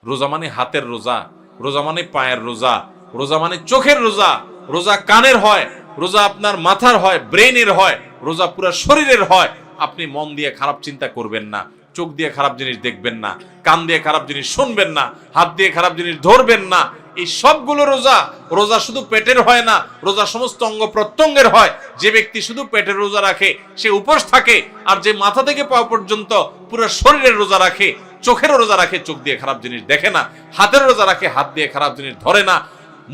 রোজা মানে হাতের রোজা, রোজা মানে পায়ের রোজা, রোজা মানে চোখের রোজা, রোজা কানের হয়, রোজা আপনার মাথার হয়, ব্রেনের হয়, রোজা পুরো শরীরের হয়। আপনি মন দিয়ে খারাপ চিন্তা করবেন না, চোখ দিয়ে খারাপ জিনিস দেখবেন না, কান দিয়ে খারাপ জিনিস শুনবেন না, হাত দিয়ে খারাপ জিনিস ধরবেন না। এই সবগুলো রোজা। রোজা শুধু পেটের হয় না, রোজা সমস্ত অঙ্গ প্রত্যঙ্গের হয়। যে ব্যক্তি শুধু পেটের রোজা রাখে সে উপোস থাকে, আর যে মাথা থেকে পা পর্যন্ত পুরো শরীরের রোজা রাখে, চোখের রোজা রাখে, চোখ দিয়ে খারাপ জিনিস দেখে না, হাতের রোজা রাখে, হাত দিয়ে খারাপ জিনিস ধরে না,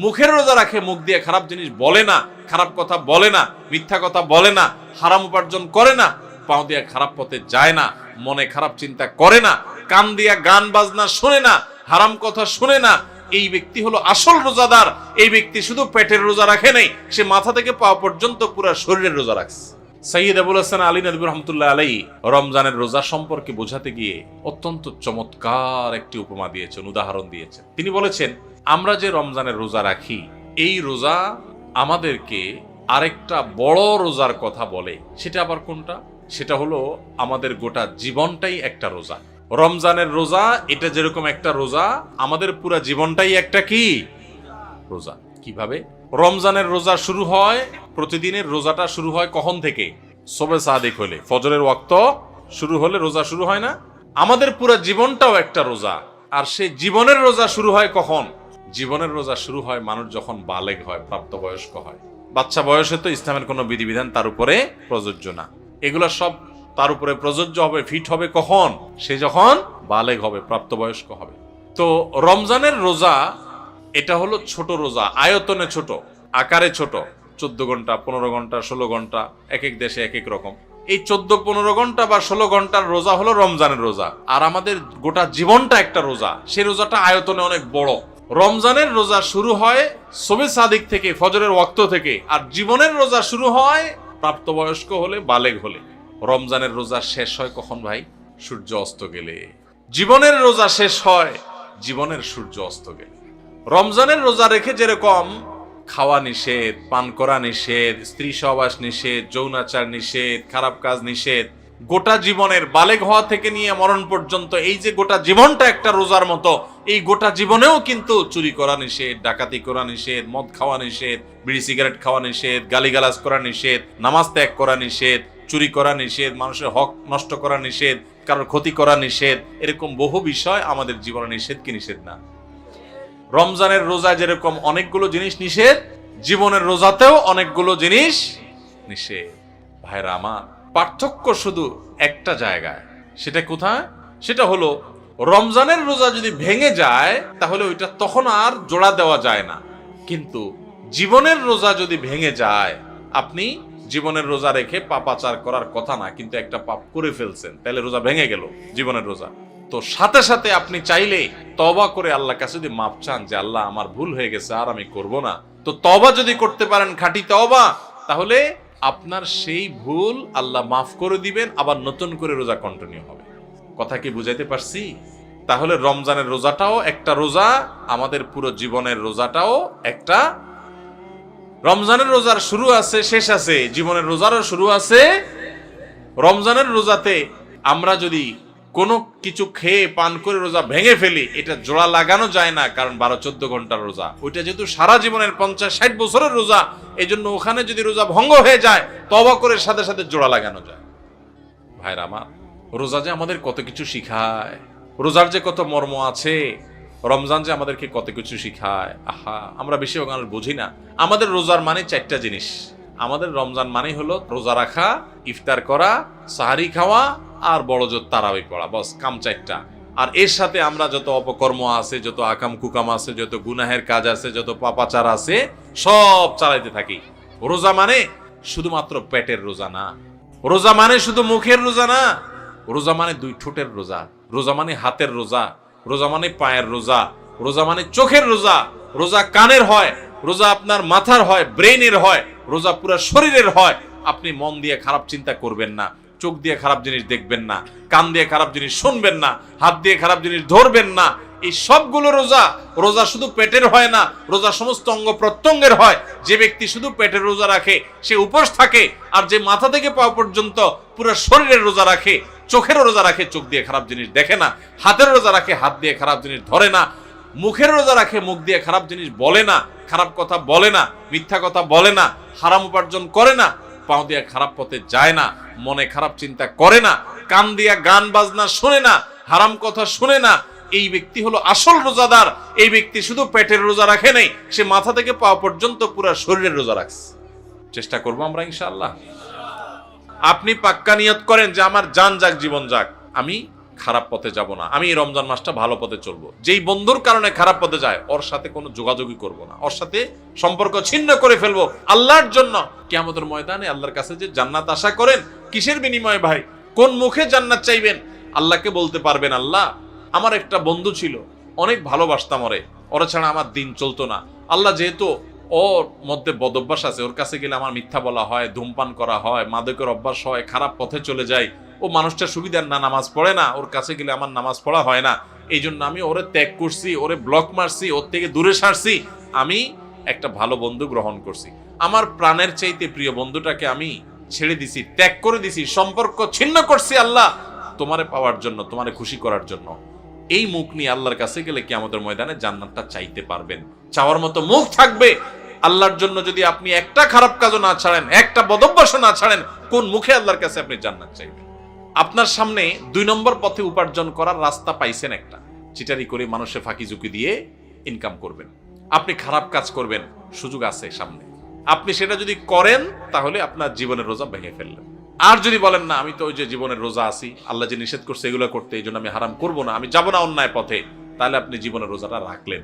মুখের রোজা রাখে, মুখ দিয়ে খারাপ জিনিস বলে না, খারাপ কথা বলে না, মিথ্যা কথা বলে না, হারাম উপার্জন করে না, পাও দিয়ে খারাপ পথে যায় না, মনে খারাপ চিন্তা করে না, কান দিয়া গান বাজনা শুনে না, হারাম কথা শুনে না। এই ব্যক্তি হলো আসল রোজাদার। এই ব্যক্তি শুধু পেটের রোজা রাখে নাই, সে মাথা থেকে পা পর্যন্ত পুরো শরীরের রোজা রাখছে। সৈয়দ আবুল হাসান আলী নদভী রহমতুল্লাহ আলাইহি রমজানের রোজা সম্পর্কে বোঝাতে গিয়ে অত্যন্ত চমৎকার একটি উপমা দিয়েছেন, উদাহরণ দিয়েছেন। তিনি বলেছেন, আমরা যে রমজানের রোজা রাখি, এই রোজা আমাদেরকে আরেকটা বড় রোজার কথা বলে। সেটা আবার কোনটা? সেটা হলো আমাদের গোটা জীবনটাই একটা রোজা। রমজানের রোজা এটা যেরকম একটা রোজা, আমাদের পুরা জীবনটাই একটা কি রোজা। কিভাবে? রমজানের রোজা শুরু হয়, প্রতিদিনের রোজাটা শুরু হয় কখন থেকে? সবে সাদিক হলে, ফজরের ওয়াক্ত শুরু হলে রোজা শুরু হয় না? আমাদের পুরা জীবনটাও একটা রোজা। আর সেই জীবনের রোজা শুরু হয় কখন? জীবনের রোজা শুরু হয় মানুষ যখন বালেগ হয়, প্রাপ্তবয়স্ক হয়। বাচ্চা বয়সে তো ইসলামের কোনো বিধিবিধান তার উপরে প্রযোজ্য না। এগুলো সব তার উপরে প্রযোজ্য হবে, ফিট হবে কখন? সে যখন বালেগ হবে, প্রাপ্তবয়স্ক হবে। তো রমজানের রোজা এটা হলো ছোট রোজা, আয়তনে ছোট, আকারে ছোট। 14 ঘন্টা, 15 ঘন্টা, 16 ঘন্টা, এক এক দেশে এক এক রকম। এই 14-15 ঘন্টা বা 16 ঘন্টার রোজা হলো রমজানের রোজা। আর আমাদের গোটা জীবনটা একটা রোজা, সেই রোজাটা আয়তনে অনেক বড়। রমজানের রোজা শুরু হয় সবে সাদিক থেকে, ফজরের ওয়াক্ত থেকে। আর জীবনের রোজা শুরু হয় প্রাপ্তবয়স্ক হলে, বালেগ হলে। রমজানের রোজা শেষ হয় কখন ভাই? সূর্য অস্ত গেলে। জীবনের রোজা শেষ হয় জীবনের সূর্য অস্ত গেলে। রমজানের রোজা রেখে যেরকম খাওয়া নিষেধ, পান করা নিষেধ, স্ত্রী সহবাস নিষেধ, যৌনাচার নিষেধ, খারাপ কাজ নিষেধ, গোটা জীবনের বালেগ হওয়া থেকে নিয়ে মরণ পর্যন্ত এই যে গোটা জীবনটা একটা রোজার মতো, এই গোটা জীবনেও কিন্তু চুরি করা নিষেধ, ডাকাতি করা নিষেধ, মদ খাওয়া নিষেধ, বিড়ি সিগারেট খাওয়া নিষেধ, গালিগালাজ করা নিষেধ, নামাজ ত্যাগ করা নিষেধ, চুরি করা নিষেধ, মানুষের হক নষ্ট করা নিষেধ, কারোর ক্ষতি করা নিষেধ। এরকম বহু বিষয় আমাদের জীবনে নিষেধ কি নিষেধ না? রমজানের রোজা যেরকম অনেকগুলো জিনিস নিষেধ, জীবনের রোজাতেও অনেকগুলো জিনিস নিষেধ। ভাইরা আমার, পার্থক্য শুধু একটা জায়গায়। সেটা কোথায়? সেটা হলো রমজানের রোজা যদি ভেঙে যায় তাহলে ওইটা তখন আর জোড়া দেওয়া যায় না। কিন্তু জীবনের রোজা যদি ভেঙে যায়, আপনি জীবনের রোজা রেখে পাপাচার করার কথা না, কিন্তু একটা পাপ করে ফেলছেন, তাহলে রোজা ভেঙে গেল, জীবনের রোজা। তো সাথে সাথে আপনি চাইলে তওবা করে আল্লাহর কাছে যদি মাপ চান যে আল্লাহ আমার ভুল হয়ে গেছে, আর আমি করব না, তো তওবা যদি করতে পারেন, খাঁটি তওবা, তাহলে আপনার সেই ভুল আল্লাহ মাফ করে দিবেন, আবার নতুন করে রোজা কন্টিনিউ হবে। কথা কি বুঝাইতে পারছি? তাহলে রমজানের রোজাটাও একটা রোজা, আমাদের পুরো জীবনের রোজাটাও একটা। রমজানের রোজার শুরু আছে, শেষ আছে, জীবনের রোজারও শুরু আছে। রমজানের রোজাতে আমরা যদি কোনো কিছু খেয়ে পান করে রোজা ভেঙে ফেলি, এটা জোড়া লাগানো যায় না, কারণ 12-14 ঘন্টার রোজা। ওইটা যেহেতু সারা জীবনের 50-60 বছরের রোজা, এই জন্য ওখানে যদি রোজা ভঙ্গ হয়ে যায়, তওবা করে সাথে সাথে জোড়া লাগানো যায়। ভাইরা আমার, রোজা যে আমাদের কত কিছু শিখায়, রোজার যে কত মর্ম আছে, রমজান যে আমাদেরকে কত কিছু শিখায়। আহা, আমরা বেশি ওখানে বুঝি না। আমাদের রোজার মানে 4টা জিনিস। আমাদের রমজান মানে হলো রোজা রাখা, ইফতার করা, সাহারি খাওয়া, আর বড় জোর তারাবি পড়া, বস, কাম 4টা। আর এর সাথে আমরা যত অপকর্ম আছে, যত আকাম কুকাম আছে, যত গুনাহের কাজ আছে, যত পাপাচার আছে, সব চালাইতে থাকি। রোজা মানে শুধুমাত্র পেটের রোজা না, রোজা মানে শুধু মুখের রোজা না, রোজা মানে 2 ঠোঁটের রোজা, রোজা মানে হাতের রোজা, রোজা মানে পায়ের রোজা, রোজা মানে চোখের রোজা, রোজা কানের হয়, রোজা আপনার মাথার হয়, ব্রেনের হয়, রোজা পুরো শরীরের হয়। আপনি মন দিয়ে খারাপ চিন্তা করবেন না, চোখ দিয়ে খারাপ জিনিস দেখবেন না, কান দিয়ে খারাপ জিনিস শুনবেন না, হাত দিয়ে খারাপ জিনিস ধরবেন না, এই সবগুলো রোজা, রোজা শুধু পেটের হয় না, রোজা সমস্ত অঙ্গ প্রত্যঙ্গের হয়। যে ব্যক্তি শুধু পেটের রোজা রাখে সে উপোস থাকে, আর যে মাথা থেকে পা পর্যন্ত পুরো শরীরের রোজা রাখে, চোখের রোজা রাখে, চোখ দিয়ে খারাপ জিনিস দেখে না, হাতের রোজা রাখে, হাত দিয়ে খারাপ জিনিস ধরে না, মুখের রোজা রাখে, মুখ দিয়ে খারাপ জিনিস বলে না, খারাপ কথা বলে না, মিথ্যা কথা বলে না, হারাম উপার্জন করে না, পাও দিয়ে খারাপ পথে যায় না, মনে খারাপ চিন্তা করে না, কান দিয়া গান বাজনা শুনে না, হারাম কথা শুনে না, এই ব্যক্তি হলো আসল রোজাদার। এই ব্যক্তি শুধু পেটের রোজা রাখে নাই, সে মাথা থেকে পা পর্যন্ত পুরো শরীরের রোজা রাখছে। চেষ্টা করবো আমরা ইনশাআল্লাহ। আপনি পাক্কা নিয়ত করেন যে আমার জান যাক জীবন যাক, আমি খারাপ পথে যাব না, আমি এই রমজান মাসটা ভালো পথে চলবো। যেই বন্ধুর কারণে খারাপ পথে যায় ওর সাথে কোনো যোগাযোগই করব না, ওর সাথে সম্পর্ক ছিন্ন করে ফেলবো আল্লাহর জন্য। কিয়ামতের ময়দানে আল্লাহর কাছে যে জান্নাত আশা করেন, কিসের বিনিময়ে ভাই? কোন মুখে জান্নাত চাইবেন? আল্লাহকে বলতে পারবেন, আল্লাহ আমার একটা বন্ধু ছিল, অনেক ভালোবাসতাম ওরে, ওরা ছাড়া আমার দিন চলতো না। আল্লাহ যেহেতু ওর মধ্যে বদ অভ্যাস আছে, ওর কাছে গেলে আমার মিথ্যা বলা হয়, ধূমপান করা হয়, মাদকের অভ্যাস হয়, খারাপ পথে চলে যায়, ও মানুষটা সুবিধার না, নামাজ পড়ে না, ওর কাছে গেলে আমার নামাজ পড়া হয় না, এই জন্য আমি ওরে ত্যাগ করছি, ওরে ব্লক মারছি, ওর থেকে দূরে সারছি, আমি একটা ভালো বন্ধু গ্রহণ করছি। আমার প্রাণের চাইতে প্রিয় বন্ধুটাকে আমি ছেড়ে দিছি, ত্যাগ করে দিছি, সম্পর্ক ছিন্ন করছি আল্লাহ তোমারে পাওয়ার জন্য, তোমারে খুশি করার জন্য। এই মুখ নিয়ে আল্লাহর কাছে গেলে কিয়ামতের ময়দানে জান্নাতটা চাইতে পারবেন, চাওয়ার মতো মুখ থাকবে। আল্লাহর জন্য যদি আপনি একটা খারাপ কাজও না ছাড়েন, একটা বদভ্যাসও না ছাড়েন, কোন মুখে আল্লাহর কাছে আপনি জান্নাত চাইবেন? আপনার সামনে 2 নম্বর পথে উপার্জন করার রাস্তা পাইছেন একটা, চিটারি করে মানুষে ফাঁকি ঝুঁকি দিয়ে ইনকাম করবেন, আপনি খারাপ কাজ করবেন, সুযোগ আছে সামনে, আপনি সেটা যদি করেন তাহলে আপনার জীবনের রোজা ভেঙে ফেললেন। আর যদি বলেন না আমি তো ওই যে জীবনের রোজা আছি, আল্লাহ যে নিষেধ করছে এগুলো করতে, এই জন্য আমি হারাম করবো না, আমি যাবো না অন্যায় পথে, তাহলে আপনি জীবনের রোজাটা রাখলেন।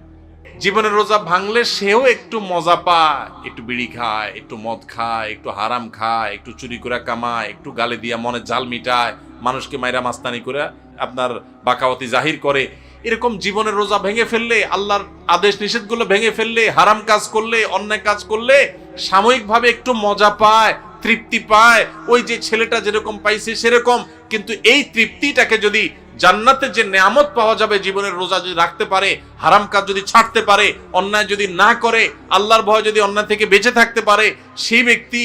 জীবনের রোজা ভাঙলে সেও একটু মজা পায়, একটু বিড়ি খায়, একটু মদ খায়, একটু হারাম খায়, একটু চুরি করে কামায়, একটু গালে দিয়া মনে জাল মিটায়, মানুষকে মাইরা মাস্তানি করে আপনার বাকাওয়াতি জাহির করে। এরকম জীবনের রোজা ভেঙে ফেললে, আল্লাহর আদেশ নিষেধগুলো ভেঙে ফেললে, হারাম কাজ করলে, অন্যায় কাজ করলে সাময়িকভাবে একটু মজা পায়, তৃপ্তি পায়, ওই যে ছেলেটা যেরকম পাইছে সেরকম। কিন্তু এই তৃপ্তিটাকে যদি জান্নাতে যে নেয়ামত পাওয়া যাবে জীবনের রোজা যদি রাখতে পারে, হারাম কাজ যদি ছাড়তে পারে, অন্যায় যদি না করে, আল্লাহর ভয় যদি অন্যায় থেকে বেঁচে থাকতে পারে, সেই ব্যক্তি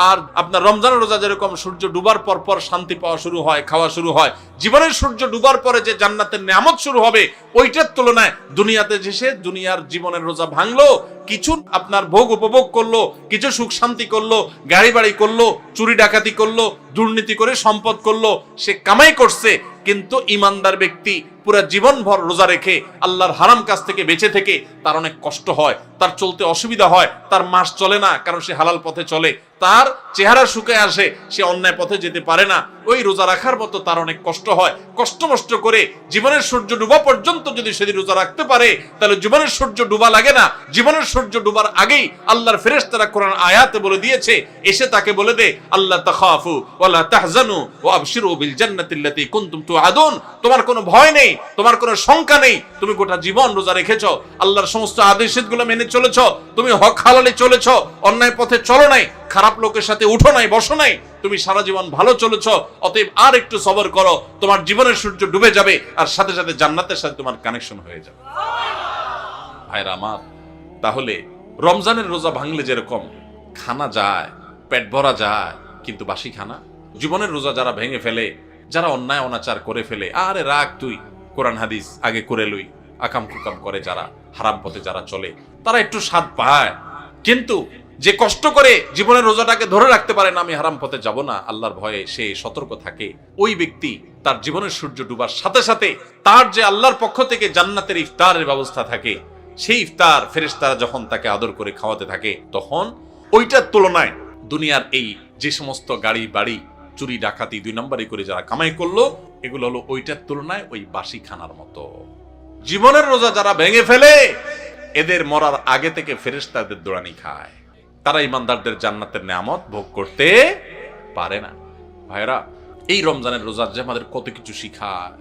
আর আপনার রমজানের রোজা যেরকম সূর্য ডুবার পর পর শান্তি পাওয়া শুরু হয়, খাওয়া শুরু হয়, জীবনের সূর্য ডুবার পরে যে জান্নাতের নেয়ামত শুরু হবে, ওইটার তুলনায় দুনিয়াতে এসে দুনিয়ার জীবনের রোজা ভাঙলো, কিছু আপনার ভোগ উপভোগ করলো, কিছু সুখ শান্তি করলো, গাড়ি বাড়ি করলো, চুরি ডাকাতি করলো, দুর্নীতি করে সম্পদ করলো, সে কামাই করছে। কিন্তু ইমানদার ব্যক্তি পুরো জীবনভর রোজা রেখে আল্লাহর হারাম কাজ থেকে বেঁচে থেকে তার অনেক কষ্ট হয়, তার চলতে অসুবিধা হয়, তার মাস চলে না, কারণ সে হালাল পথে চলে, তার চেহারা শুকিয়ে আসে, সে অন্যায় পথে যেতে পারে না। ওই রোজা রাখার মতো তার অনেক কষ্ট হয়, কষ্ট মষ্ট করে জীবনের সূর্য ডুবা পর্যন্ত যদি সেদিন রোজা রাখতে পারে, তাহলে জীবনের সূর্য ডুবা লাগে না। জীবনের সূর্য ডুবার আগেই আল্লাহর ফেরেশতারা কোরআন আয়াতে বলে দিয়েছে, এসে তাকে বলে দে আল্লাহ তাখাফু ওয়ালা তাহজানু ওয়া আবশিরু বিল জান্নাতিল্লাতী কুনতুম তুআদুন। তোমার কোনো ভয় নেই, তোমার কোনো শঙ্কা নেই, তুমি গোটা জীবন রোজা রেখেছো, আল্লাহর সমস্ত আদেশগুলো মেনে চলেছো, তুমি হক হালালে চলেছো, অন্যায় পথে চলো নাই, খারাপ লোকের সাথে উঠো নাই, বসো নাই, তুমি সারা জীবন ভালো চলেছো। অতএব আর একটু সবর করো, তোমার জীবনের সূর্য ডুবে যাবে, আর সাথে সাথে জান্নাতের সাথে তোমার কানেকশন হয়ে যাবে। ভাইরা আমার, তাহলে রমজানের রোজা ভাঙলে যেরকম খানা যায়, পেট ভরা যায়, কিন্তু বাসি খানা, জীবনের রোজা যারা ভেঙে ফেলে, যারা অন্যায় অনাচার করে ফেলে, আরে রাখ তুই, কোরআন হাদিস আগে করে লই, আকাম কুকাম করে যারা হারাম পথে যারা চলে, তারা একটু স্বাদ পায়। কিন্তু যে কষ্ট করে জীবনের রোজাটাকে ধরে রাখতে পারে না, আমি হারাম পথে যাব না, আল্লাহর ভয়ে সে সতর্ক থাকে, ওই ব্যক্তি তার জীবনের সূর্য ডুবার সাথে সাথে তার যে আল্লাহর পক্ষ থেকে জান্নাতের ইফতারের ব্যবস্থা থাকে, সেই ইফতার ফেরেশতারা যখন তাকে আদর করে খাওয়াতে থাকে, তখন ওইটার তুলনায় দুনিয়ার এই যে সমস্ত গাড়ি বাড়ি চুরি ডাকাতি 2 নম্বরই করে যারা কামাই করলো, এগুলো হলো ওইটার তুলনায় ওই বাসি খানার মতো। জীবনের রোজা যারা ভেঙে ফেলে, এদের মরার আগে থেকে ফেরেশতাদের দৌড়ানি খায়, তারা ইমানদারদের জান্নাতের নেয়ামত ভোগ করতে পারে না। ভাইরা, এই রমজানের রোজা যে আমাদের কত কিছু শিখায়,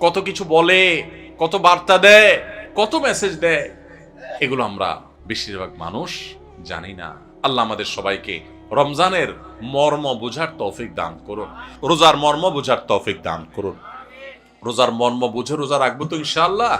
কত কিছু বলে, কত বার্তা দেয়, কত মেসেজ দেয়, এগুলো আমরা বেশিরভাগ মানুষ জানি না। আল্লাহ আমাদের সবাইকে রমজানের মর্ম বোঝার তৌফিক দান করুন, রোজার মর্ম বোঝার তৌফিক দান করুন। রোজার মর্ম বুঝে রোজা রাখবো তো ইনশাআল্লাহ।